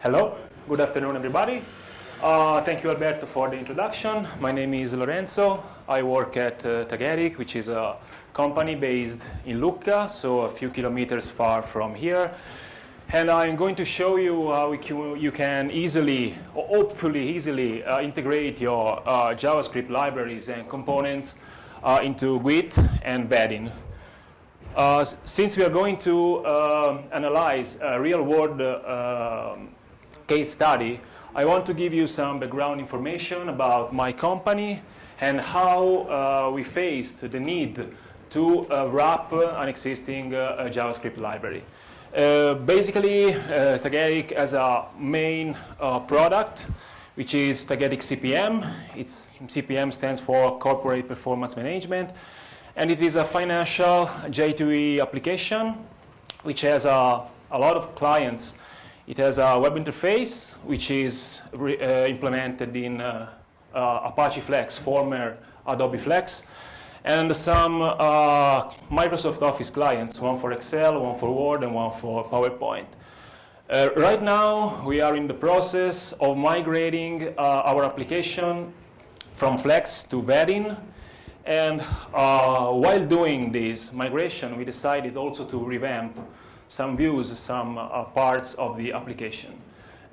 Hello, good afternoon everybody. Thank you Alberto for the introduction. My name is Lorenzo. I work at Tagetic, which is a company based in Lucca, so a few kilometers far from here. And I'm going to show you how you can easily, or hopefully easily, integrate your JavaScript libraries and components into GWT and Vaadin. Since we are going to analyze a real-world case study, I want to give you some background information about my company and how we faced the need to wrap an existing JavaScript library. Basically, Tagetic has a main product, which is Tagetic CPM. CPM stands for Corporate Performance Management. And it is a financial J2E application, which has a lot of clients. It has a web interface, which is implemented in Apache Flex, former Adobe Flex, and some Microsoft Office clients, one for Excel, one for Word, and one for PowerPoint. Right now, we are in the process of migrating our application from Flex to Vaadin. And while doing this migration, we decided also to revamp some views, some parts of the application.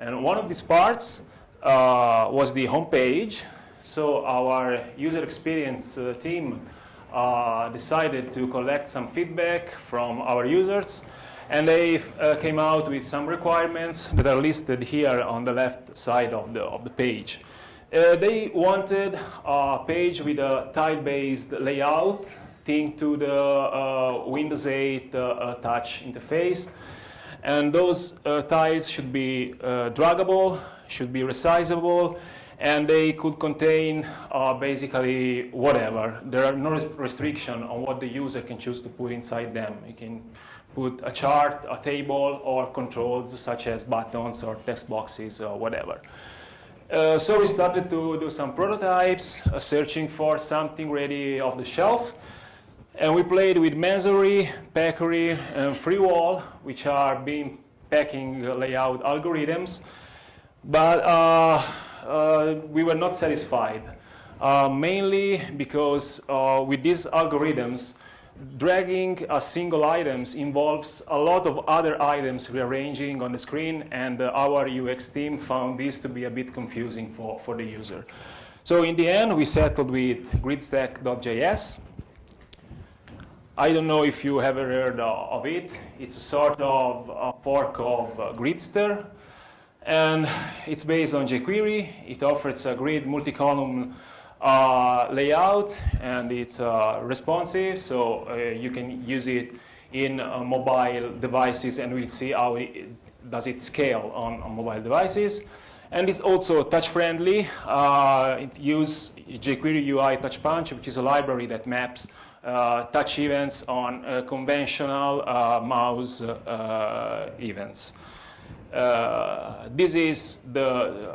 And one of these parts was the home page. So our user experience team decided to collect some feedback from our users. And they came out with some requirements that are listed here on the left side of the page. They wanted a page with a tile-based layout, linked to the Windows 8 touch interface. And those tiles should be draggable, should be resizable, and they could contain basically whatever. There are no restriction on what the user can choose to put inside them. You can put a chart, a table, or controls such as buttons or text boxes or whatever. So we started to do some prototypes, searching for something ready off the shelf. And we played with Masonry, Packery, and Freewall, which are beam packing layout algorithms. But we were not satisfied, mainly because with these algorithms, dragging a single items involves a lot of other items rearranging on the screen, and our UX team found this to be a bit confusing for the user. So in the end, we settled with gridstack.js. I don't know if you ever heard of it. It's a sort of a fork of Gridster, and it's based on jQuery. It offers a grid multi-column layout, and it's responsive, so you can use it in mobile devices, and we'll see how does it scale on mobile devices. And it's also touch-friendly. It uses jQuery UI Touch Punch, which is a library that maps touch events on conventional mouse events. This is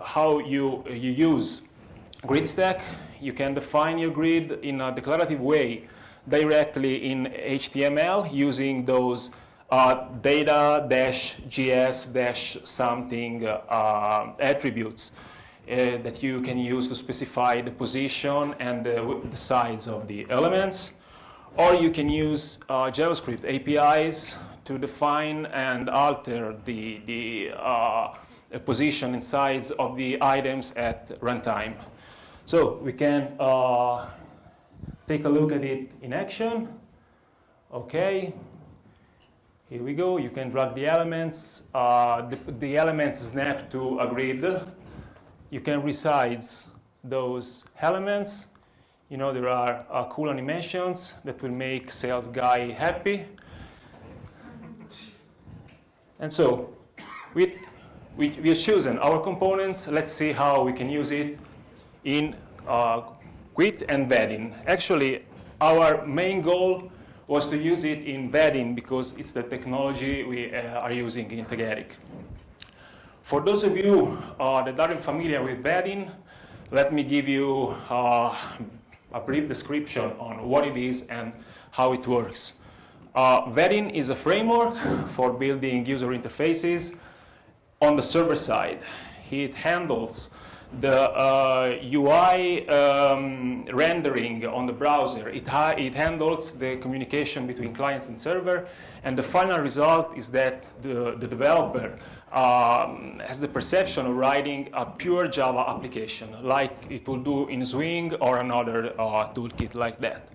how you use GridStack. You can define your grid in a declarative way directly in HTML using those data-gs-something attributes that you can use to specify the position and the size of the elements. Or you can use JavaScript APIs to define and alter the position and size of the items at runtime. So we can take a look at it in action. Okay, here we go. You can drag the elements. The elements snap to a grid. You can resize those elements. You know, there are cool animations that will make sales guy happy. And so we have chosen our components. Let's see how we can use it in GWT and Vaadin. Actually, our main goal was to use it in Vaadin because it's the technology we are using in Tagetic. For those of you that aren't familiar with Vaadin, let me give you a brief description on what it is and how it works. Vaadin is a framework for building user interfaces on the server side. It handles the UI rendering on the browser. It handles the communication between clients and server, and the final result is that the developer has the perception of writing a pure Java application, like it will do in Swing or another toolkit like that.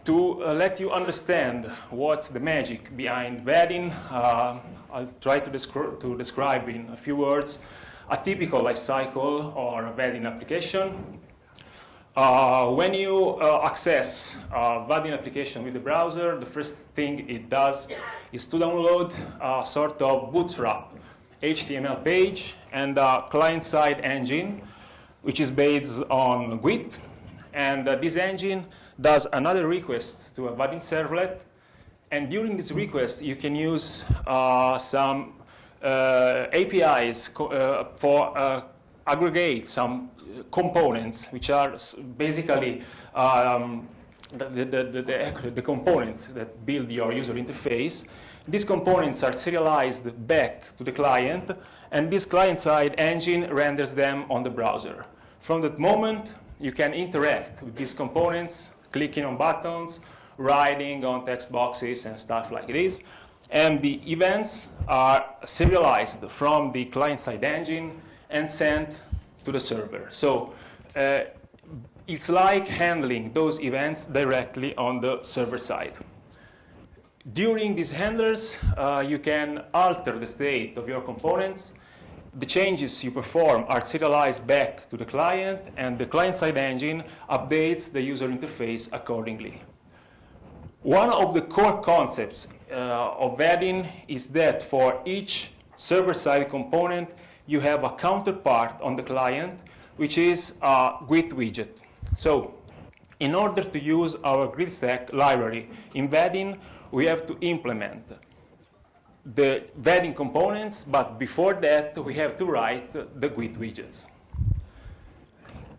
To let you understand what's the magic behind Vaadin, I'll try to describe in a few words a typical lifecycle or a Vaadin application. When you access a Vaadin application with the browser, the first thing it does is to download a sort of bootstrap HTML page and a client-side engine, which is based on GWT. And this engine does another request to a Vaadin servlet. And during this request, you can use some APIs for aggregate some components, which are basically the components that build your user interface. These components are serialized back to the client, and this client-side engine renders them on the browser. From that moment, you can interact with these components, clicking on buttons, writing on text boxes and stuff like this. And the events are serialized from the client-side engine and sent to the server. So it's like handling those events directly on the server side. During these handlers, you can alter the state of your components. The changes you perform are serialized back to the client, and the client-side engine updates the user interface accordingly. One of the core concepts of Vaadin is that for each server-side component, you have a counterpart on the client, which is a GWT widget. So in order to use our grid stack library in Vaadin, we have to implement the Vaadin components, but before that, we have to write the GWT widgets.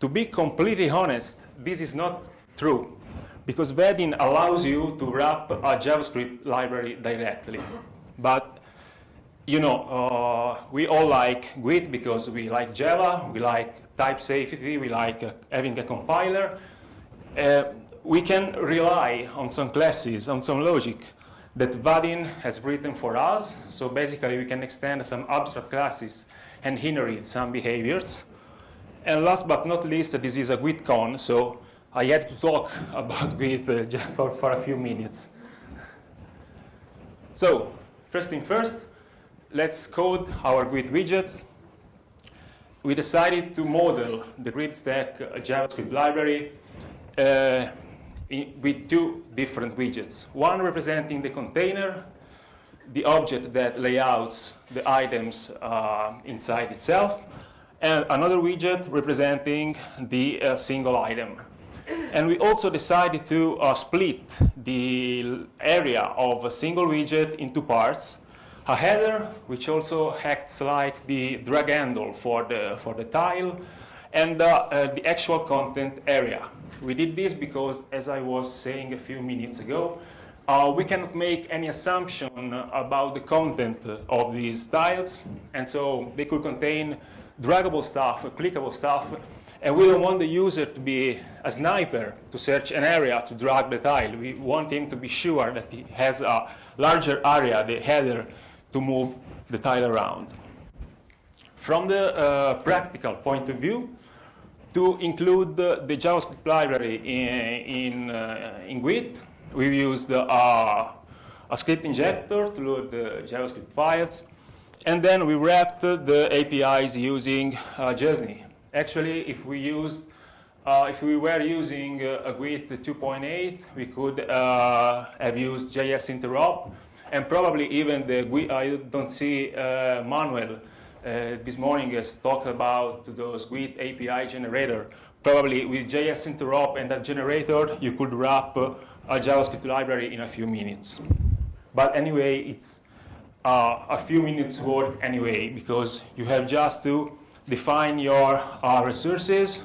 To be completely honest, this is not true, because Vaadin allows you to wrap a JavaScript library directly. But you know, we all like GWT because we like Java, we like type safety, we like having a compiler. We can rely on some classes, on some logic that Vaadin has written for us. So basically, we can extend some abstract classes and inherit some behaviors. And last but not least, this is a GWTCon, so I had to talk about GWT for a few minutes. So first thing first, let's code our GWT widgets. We decided to model the grid stack JavaScript library with two different widgets. One representing the container, the object that layouts the items inside itself, and another widget representing the single item. And we also decided to split the area of a single widget into parts. A header, which also acts like the drag handle for the tile, and the actual content area. We did this because, as I was saying a few minutes ago, we cannot make any assumption about the content of these tiles, and so they could contain draggable stuff, clickable stuff, and we don't want the user to be a sniper to search an area to drag the tile. We want him to be sure that he has a larger area, the header, to move the tile around. From the practical point of view, to include the JavaScript library in GWT, we used a script injector to load the JavaScript files, and then we wrapped the APIs using JSON. Actually, if we were using a GWT 2.8, we could have used JS interop, and probably even the GWT, I don't see Manuel this morning has talked about those GWT API generator. Probably with JS interop and that generator, you could wrap a JavaScript library in a few minutes. But anyway, it's a few minutes work anyway, because you have just to define your resources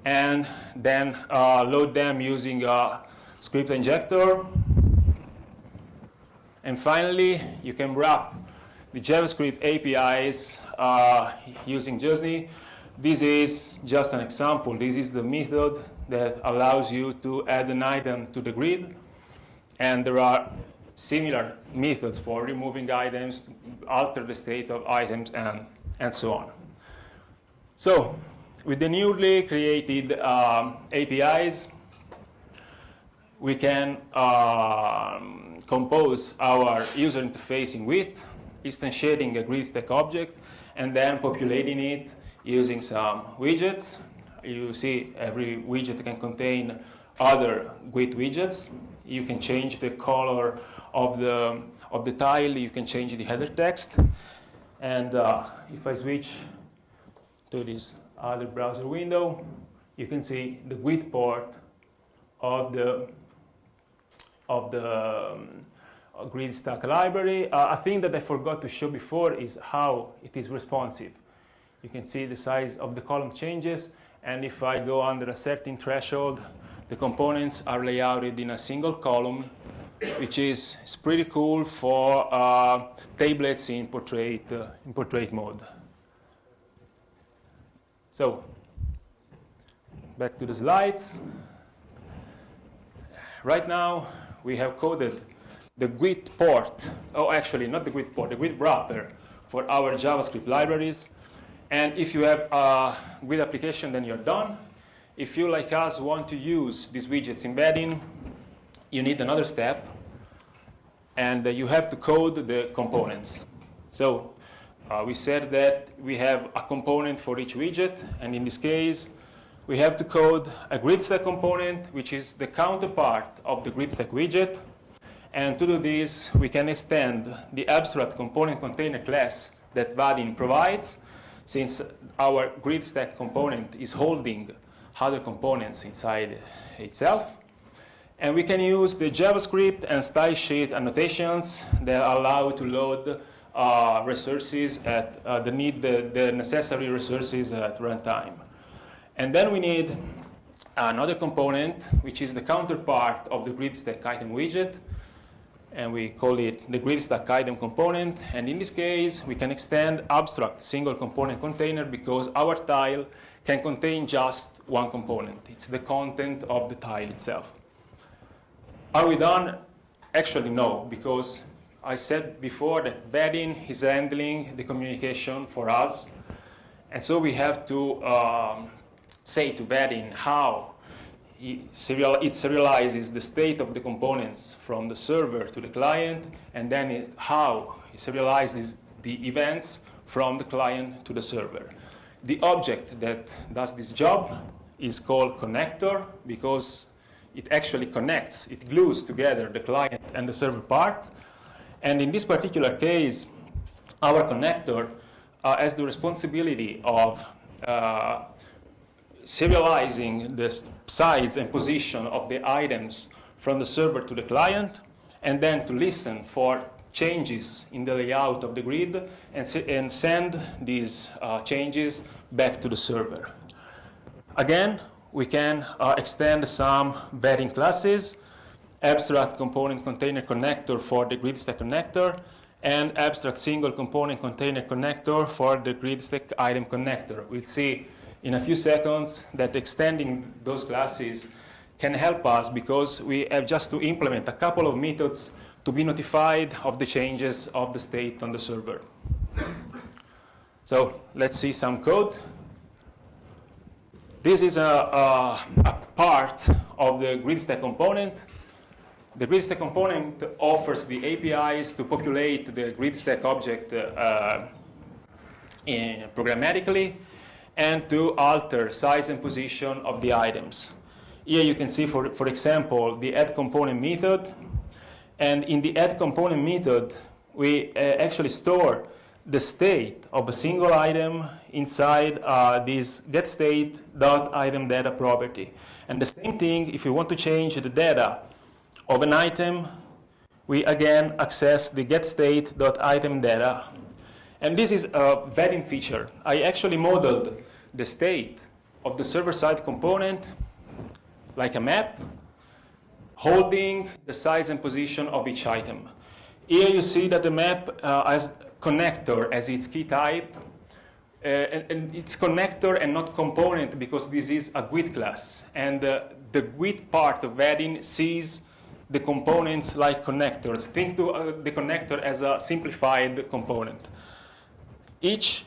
and then load them using a script injector. And finally, you can wrap the JavaScript APIs using Journey. This is just an example. This is the method that allows you to add an item to the grid. And there are similar methods for removing items, to alter the state of items, and so on. So with the newly created APIs, we can compose our user interface in width, instantiating a grid stack object, and then populating it using some widgets. You see every widget can contain other GWT widgets. You can change the color of the tile. You can change the header text. And if I switch to this other browser window, you can see the GWT port of the grid stack library. A thing that I forgot to show before is how it is responsive. You can see the size of the column changes, and if I go under a certain threshold, the components are layouted in a single column, which is pretty cool for tablets in portrait mode. So, back to the slides. Right now, we have coded the GWT port, oh, actually, not the GWT port, the GWT wrapper for our JavaScript libraries. And if you have a GWT application, then you're done. If you, like us, want to use these widgets in Vaadin, you need another step. And you have to code the components. So we said that we have a component for each widget. And in this case, we have to code a grid stack component, which is the counterpart of the grid stack widget. And to do this, we can extend the abstract component container class that Vaadin provides, since our grid stack component is holding other components inside itself. And we can use the JavaScript and style sheet annotations that allow to load resources at the necessary resources at runtime. And then we need another component, which is the counterpart of the grid stack item widget. And we call it the grid stack item component. And in this case, we can extend abstract single component container because our tile can contain just one component. It's the content of the tile itself. Are we done? Actually, no, because I said before that Vaadin is handling the communication for us. And so we have to say to Vaadin how it serializes the state of the components from the server to the client, and then how it serializes the events from the client to the server. The object that does this job is called connector because it actually connects, it glues together the client and the server part. And in this particular case, our connector has the responsibility of serializing the size and position of the items from the server to the client, and then to listen for changes in the layout of the grid and send these changes back to the server. Again, we can extend some Vaadin classes, abstract component container connector for the grid stack connector, and abstract single component container connector for the grid stack item connector. We'll see in a few seconds that extending those classes can help us because we have just to implement a couple of methods to be notified of the changes of the state on the server. So let's see some code. This is a part of the grid stack component. The grid stack component offers the APIs to populate the grid stack object programmatically and to alter size and position of the items. Here you can see, for example, the add component method. And in the add component method, we actually store the state of a single item inside this getState.itemData property. And the same thing, if we want to change the data of an item, we again access the getState.itemData. And this is a Vaadin feature. I actually modeled the state of the server-side component like a map, holding the size and position of each item. Here you see that the map has connector as its key type, and it's connector and not component because this is a GWT class. And the GWT part of Vaadin sees the components like connectors. Think to the connector as a simplified component. Each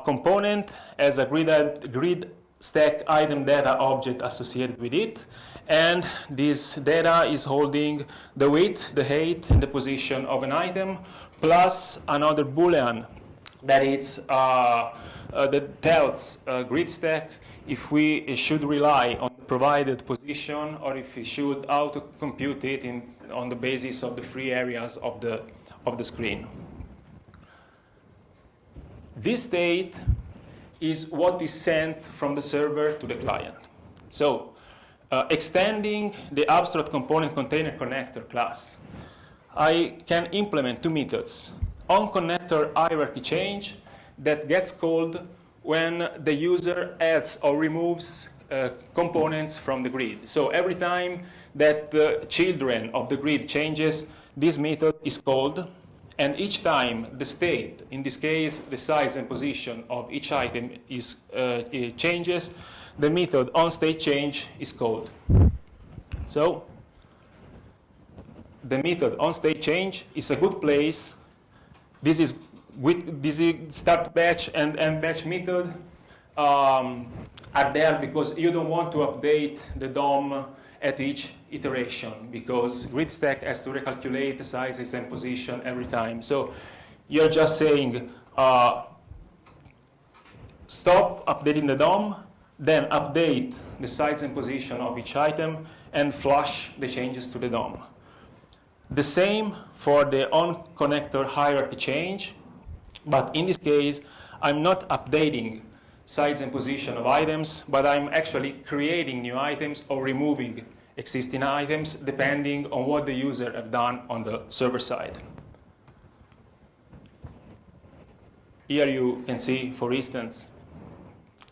component has a grid stack item data object associated with it, and this data is holding the width, the height, and the position of an item, plus another Boolean that tells grid stack if we should rely on the provided position or if we should auto-compute it on the basis of the free areas of the screen. This state is what is sent from the server to the client. So, extending the abstract component container connector class, I can implement two methods. OnConnector hierarchy change that gets called when the user adds or removes components from the grid. So every time that the children of the grid changes, this method is called. And each time the state, in this case the size and position of each item it changes, the method onStateChange is called. So the method onStateChange is a good place. This is start batch and end batch method are there because you don't want to update the DOM at each iteration because grid stack has to recalculate the sizes and position every time. So you're just saying stop updating the DOM, then update the size and position of each item and flush the changes to the DOM. The same for the OnConnector hierarchy change, but in this case I'm not updating size and position of items, but I'm actually creating new items or removing existing items depending on what the user have done on the server side. Here you can see, for instance,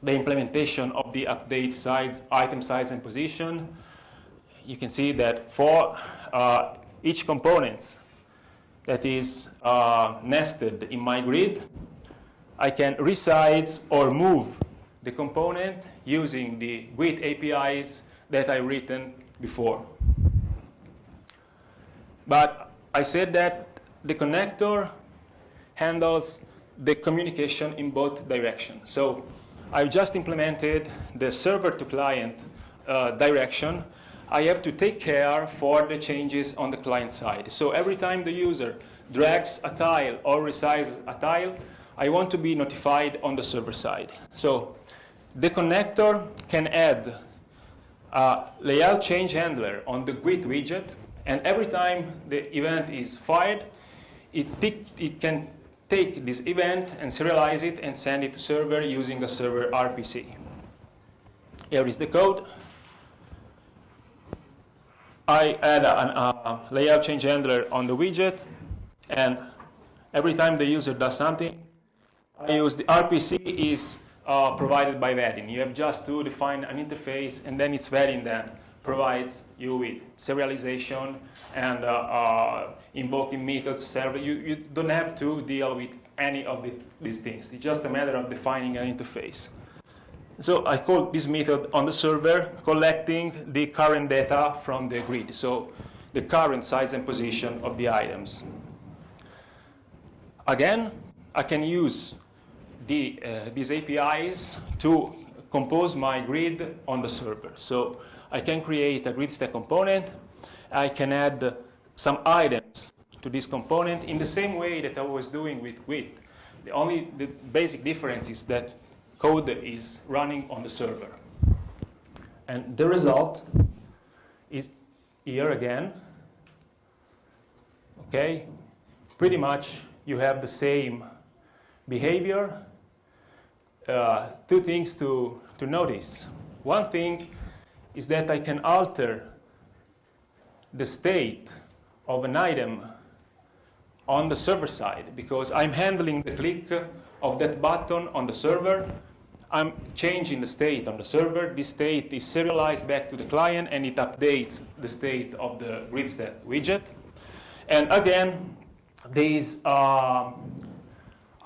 the implementation of the update size, item size and position. You can see that for each component that is nested in my grid, I can resize or move the component using the GWT APIs that I've written before. But I said that the connector handles the communication in both directions. So I've just implemented the server to client direction. I have to take care for the changes on the client side. So every time the user drags a tile or resizes a tile, I want to be notified on the server side. So the connector can add a layout change handler on the GWT widget, and every time the event is fired, it can take this event and serialize it and send it to server using a server RPC. Here is the code. I add a layout change handler on the widget, and every time the user does something, I use the RPC is provided by Vaadin. You have just to define an interface, and then it's Vaadin that provides you with serialization and invoking methods. Server. You don't have to deal with any of these things. It's just a matter of defining an interface. So I call this method on the server, collecting the current data from the grid. So the current size and position of the items. Again, I can use these APIs to compose my grid on the server. So I can create a grid stack component. I can add some items to this component in the same way that I was doing with GWT. The basic difference is that code is running on the server. And the result is here again. Okay, pretty much you have the same behavior. Two things to notice. One thing is that I can alter the state of an item on the server side because I'm handling the click of that button on the server. I'm changing the state on the server. This state is serialized back to the client, and it updates the state of the grid stack widget. And again, these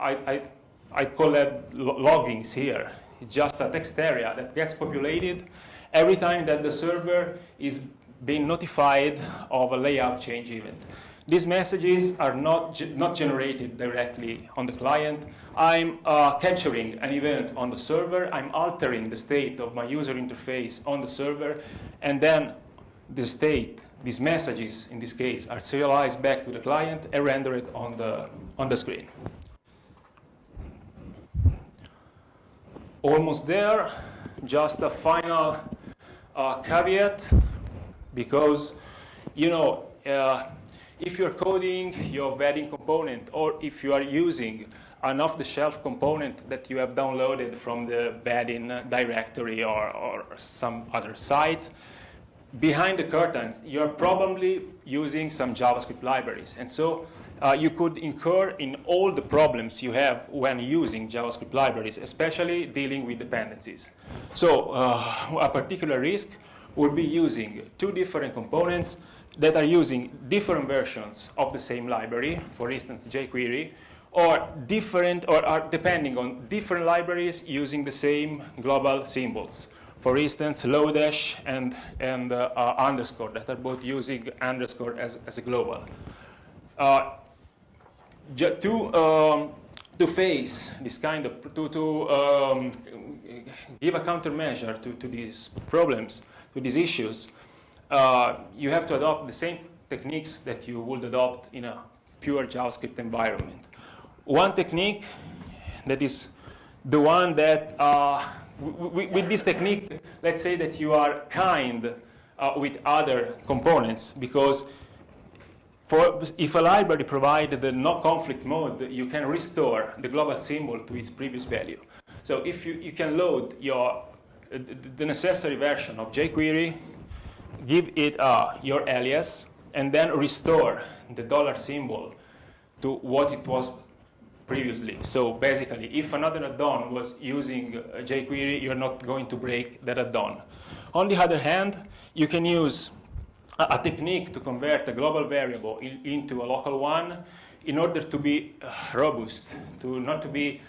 I call that loggings here. It's just a text area that gets populated every time that the server is being notified of a layout change event. These messages are not generated directly on the client. I'm capturing an event on the server. I'm altering the state of my user interface on the server. And then the state, these messages, in this case, are serialized back to the client and rendered on the screen. Almost there. Just a final caveat, because, you know, if you're coding your Vaadin component, or if you are using an off-the-shelf component that you have downloaded from the Vaadin directory or some other site, behind the curtains, you're probably using some JavaScript libraries. And so you could incur in all the problems you have when using JavaScript libraries, especially dealing with dependencies. So a particular risk would be using two different components that are using different versions of the same library, for instance, jQuery, or different, or are depending on different libraries using the same global symbols. For instance, Lodash and underscore, that are both using underscore as a global. To face this kind of, to give a countermeasure to these problems, to these issues, you have to adopt the same techniques that you would adopt in a pure JavaScript environment. One technique that is the one that, with this technique, let's say that you are kind with other components, because if a library provides the no conflict mode, you can restore the global symbol to its previous value. So if you can load the necessary version of jQuery, give it your alias, and then restore the dollar symbol to what it was previously. So basically, if another add-on was using jQuery, you're not going to break that add-on. On the other hand, you can use a technique to convert a global variable into a local one in order to be robust, not to be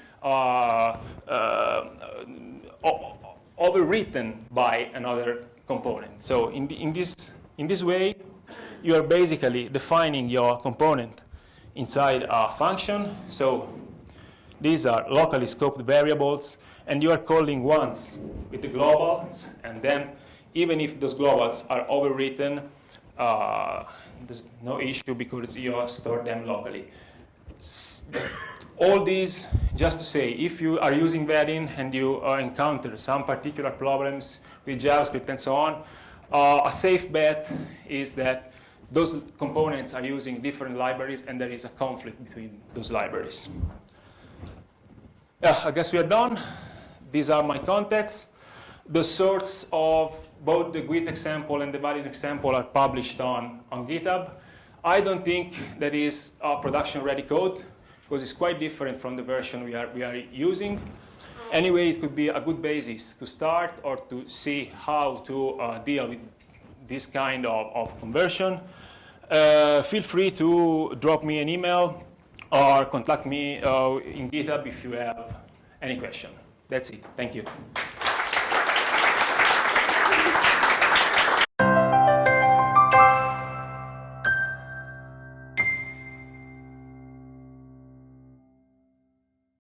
overwritten by another component. So in this way, you are basically defining your component inside a function. So these are locally scoped variables, and you are calling once with the globals, and then even if those globals are overwritten, there's no issue because you store them locally. All these, just to say, if you are using Vaadin and you encounter some particular problems with JavaScript and so on, a safe bet is that those components are using different libraries and there is a conflict between those libraries. Yeah, I guess we are done. These are my contacts. The sorts of both the GWT example and the Vaadin example are published on GitHub. I don't think that is production-ready code, because it's quite different from the version we are using. Anyway, it could be a good basis to start or to see how to deal with this kind of conversion. Feel free to drop me an email or contact me in GitHub if you have any question. That's it. Thank you.